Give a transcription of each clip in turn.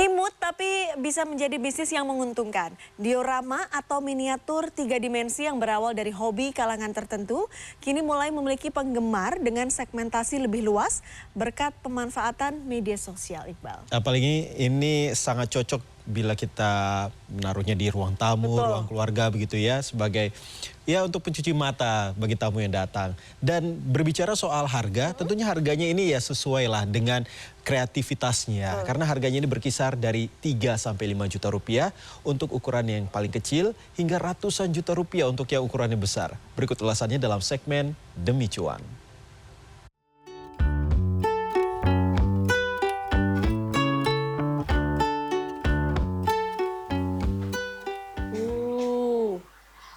Imut tapi bisa menjadi bisnis yang menguntungkan. Diorama atau miniatur 3 dimensi yang berawal dari hobi kalangan tertentu kini mulai memiliki penggemar dengan segmentasi lebih luas berkat pemanfaatan media sosial, Iqbal. Apalagi ini sangat cocok bila kita menaruhnya di ruang tamu, Betul. ruang keluarga begitu ya, sebagai ya untuk pencuci mata bagi tamu yang datang. Dan berbicara soal harga, tentunya harganya ini ya sesuai lah dengan kreativitasnya. Karena harganya ini berkisar dari 3 sampai 5 juta rupiah untuk ukuran yang paling kecil hingga ratusan juta rupiah untuk yang ukurannya besar. Berikut ulasannya dalam segmen Demi Cuan.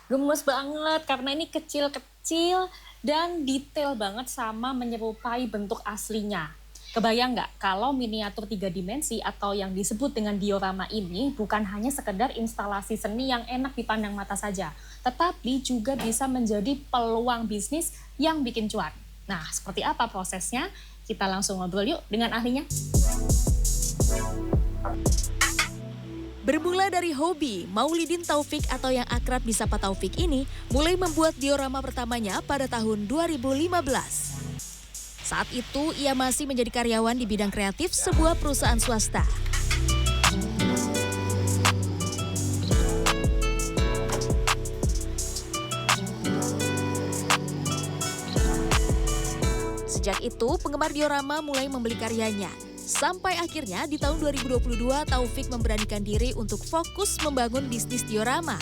Gemes banget karena ini kecil-kecil dan detail banget sama menyerupai bentuk aslinya. Kebayang nggak kalau miniatur 3 dimensi atau yang disebut dengan diorama ini bukan hanya sekedar instalasi seni yang enak dipandang mata saja, tetapi juga bisa menjadi peluang bisnis yang bikin cuan. Nah, seperti apa prosesnya? Kita langsung ngobrol yuk dengan ahlinya. Bermula dari hobi, Maulidin Taufik atau yang akrab disapa Taufik ini mulai membuat diorama pertamanya pada tahun 2015. Saat itu ia masih menjadi karyawan di bidang kreatif sebuah perusahaan swasta. Sejak itu penggemar diorama mulai membeli karyanya. Sampai akhirnya di tahun 2022 Taufik memberanikan diri untuk fokus membangun bisnis diorama.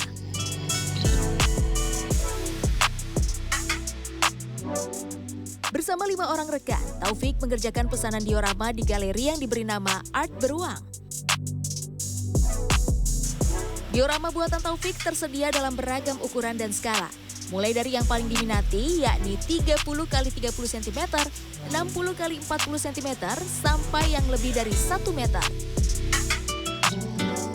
Bersama 5 orang rekan, Taufik mengerjakan pesanan diorama di galeri yang diberi nama Art Beruang. Diorama buatan Taufik tersedia dalam beragam ukuran dan skala. Mulai dari yang paling diminati yakni 30 x 30 cm, 60 x 40 cm, sampai yang lebih dari 1 meter.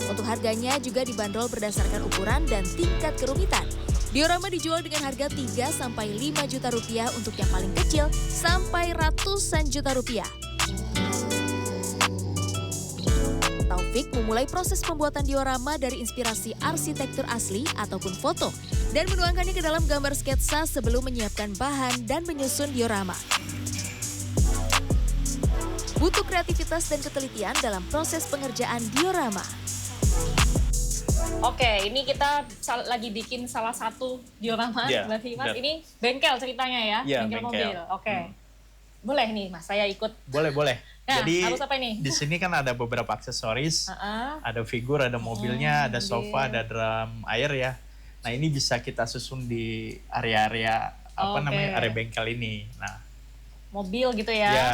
Untuk harganya juga dibanderol berdasarkan ukuran dan tingkat kerumitan. Diorama dijual dengan harga 3 sampai 5 juta rupiah untuk yang paling kecil sampai ratusan juta rupiah. Taufik memulai proses pembuatan diorama dari inspirasi arsitektur asli ataupun foto dan menuangkannya ke dalam gambar sketsa sebelum menyiapkan bahan dan menyusun diorama. Butuh kreativitas dan ketelitian dalam proses pengerjaan diorama. Oke, ini kita lagi bikin salah satu diorama, berarti Mas. Ini bengkel ceritanya ya, bengkel mobil. Oke, boleh nih Mas, saya ikut. Boleh. Nah, jadi harus apa ini? Di sini kan ada beberapa aksesoris, ada figur, ada mobilnya, ada sofa, ada drum air ya. Nah ini bisa kita susun di area-area area bengkel ini. Nah, mobil gitu ya? Ya.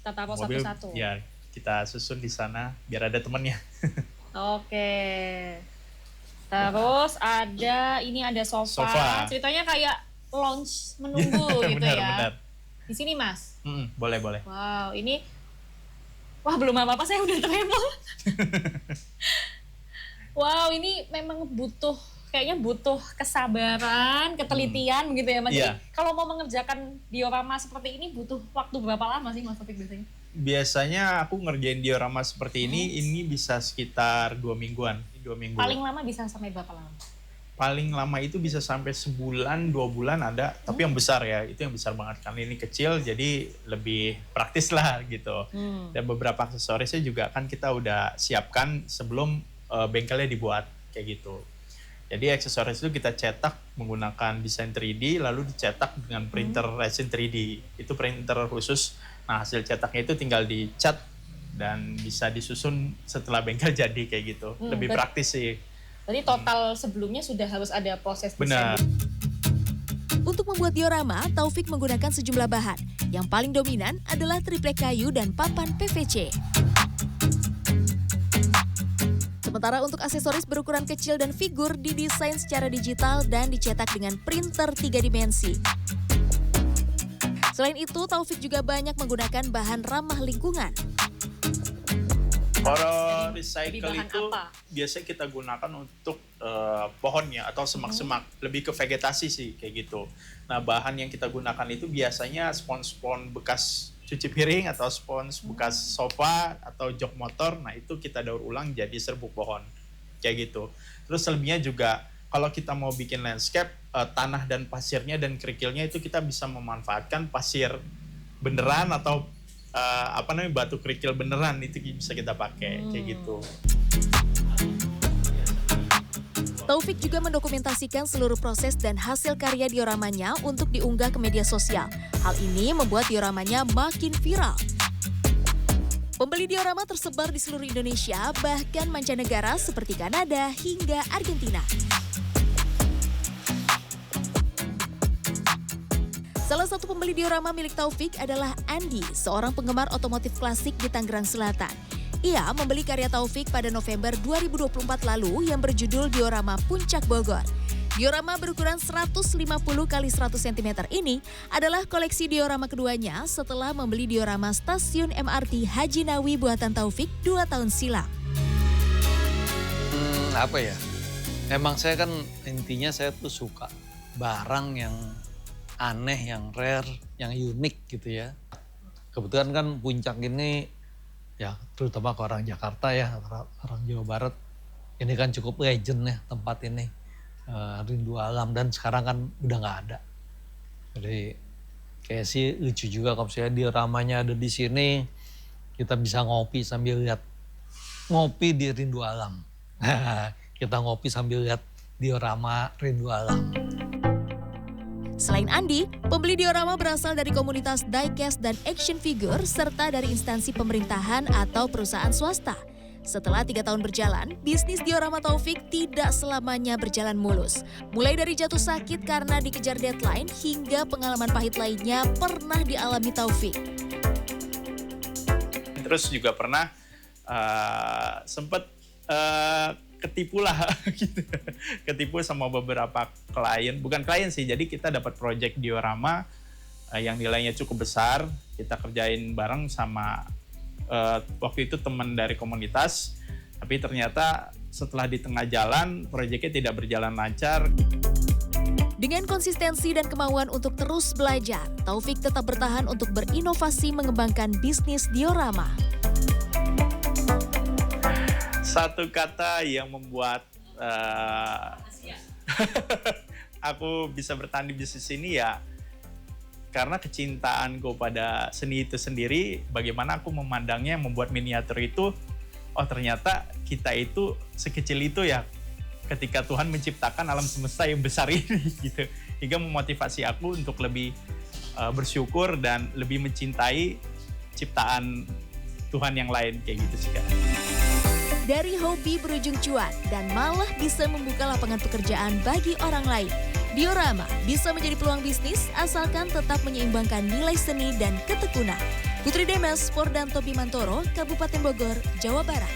Kita taruh mobil, satu-satu. Ya, kita susun di sana biar ada temannya. Oke. Terus ada sofa. Ceritanya kayak lounge menunggu gitu benar, ya. Benar. Di sini Mas. Boleh. Wow, ini belum apa-apa saya udah terheboh. Wow, ini memang kayaknya butuh kesabaran, ketelitian gitu ya Mas. Jadi kalau mau mengerjakan diorama seperti ini butuh waktu berapa lama sih Mas Taufik biasanya? Biasanya aku ngerjain diorama seperti ini bisa sekitar 2 mingguan. 2 minggu. Paling lama bisa sampai berapa lama? Paling lama itu bisa sampai sebulan, 2 bulan ada. Tapi yang besar ya, itu yang besar banget. Karena ini kecil jadi lebih praktis lah gitu. Dan beberapa aksesorisnya juga kan kita udah siapkan sebelum bengkelnya dibuat kayak gitu. Jadi aksesoris itu kita cetak menggunakan desain 3D lalu dicetak dengan printer resin 3D. Itu printer khusus. Nah, hasil cetaknya itu tinggal dicat dan bisa disusun setelah bengkel jadi kayak gitu. Lebih praktis sih. Jadi total sebelumnya sudah harus ada proses desain. Benar. Untuk membuat diorama, Taufik menggunakan sejumlah bahan. Yang paling dominan adalah triplek kayu dan papan PVC. Sementara untuk aksesoris berukuran kecil dan figur didesain secara digital dan dicetak dengan printer 3 dimensi. Selain itu, Taufik juga banyak menggunakan bahan ramah lingkungan. Kalau recycle itu biasanya kita gunakan untuk pohonnya atau semak-semak, lebih ke vegetasi sih kayak gitu. Nah bahan yang kita gunakan itu biasanya spon-spon bekas cuci piring atau spons bekas sofa atau jok motor, nah itu kita daur ulang jadi serbuk pohon kayak gitu. Terus selebihnya juga kalau kita mau bikin landscape, tanah dan pasirnya dan kerikilnya itu kita bisa memanfaatkan pasir beneran atau batu kerikil beneran, itu bisa kita pakai kayak gitu. Taufik juga mendokumentasikan seluruh proses dan hasil karya dioramanya untuk diunggah ke media sosial. Hal ini membuat dioramanya makin viral. Pembeli diorama tersebar di seluruh Indonesia, bahkan mancanegara seperti Kanada hingga Argentina. Salah satu pembeli diorama milik Taufik adalah Andi, seorang penggemar otomotif klasik di Tangerang Selatan. Ia membeli karya Taufik pada November 2024 lalu yang berjudul Diorama Puncak Bogor. Diorama berukuran 150 x 100 cm ini adalah koleksi diorama keduanya setelah membeli diorama stasiun MRT Haji Nawi buatan Taufik 2 tahun silam. Apa ya? Emang saya kan intinya saya tuh suka barang yang aneh, yang rare, yang unik gitu ya. Kebetulan kan Puncak ini ya terutama ke orang Jakarta ya, orang Jawa Barat. Ini kan cukup legend ya tempat ini. Rindu Alam dan sekarang kan udah nggak ada. Jadi kayak sih lucu juga kalau misalnya dioramanya ada di sini, kita bisa ngopi sambil lihat ngopi di Rindu Alam. Kita ngopi sambil lihat diorama Rindu Alam. Selain Andi, pembeli diorama berasal dari komunitas diecast dan action figure serta dari instansi pemerintahan atau perusahaan swasta. Setelah 3 tahun berjalan, bisnis diorama Taufik tidak selamanya berjalan mulus. Mulai dari jatuh sakit karena dikejar deadline hingga pengalaman pahit lainnya pernah dialami Taufik. Terus juga pernah sempat ketipu lah gitu. Ketipu sama beberapa klien, bukan klien sih, jadi kita dapat project diorama yang nilainya cukup besar, kita kerjain bareng sama waktu itu teman dari komunitas, tapi ternyata setelah di tengah jalan proyeknya tidak berjalan lancar. Dengan konsistensi dan kemauan untuk terus belajar, Taufik tetap bertahan untuk berinovasi mengembangkan bisnis diorama. Satu kata yang membuat aku bisa bertahan di bisnis ini ya karena kecintaanku pada seni itu sendiri, bagaimana aku memandangnya, membuat miniatur itu, oh ternyata kita itu sekecil itu ya ketika Tuhan menciptakan alam semesta yang besar ini gitu. Hingga memotivasi aku untuk lebih bersyukur dan lebih mencintai ciptaan Tuhan yang lain kayak gitu sih Kak. Dari hobi berujung cuan dan malah bisa membuka lapangan pekerjaan bagi orang lain, diorama bisa menjadi peluang bisnis asalkan tetap menyeimbangkan nilai seni dan ketekunan. Putri Demes, Fordanto Bimantoro, Kabupaten Bogor, Jawa Barat.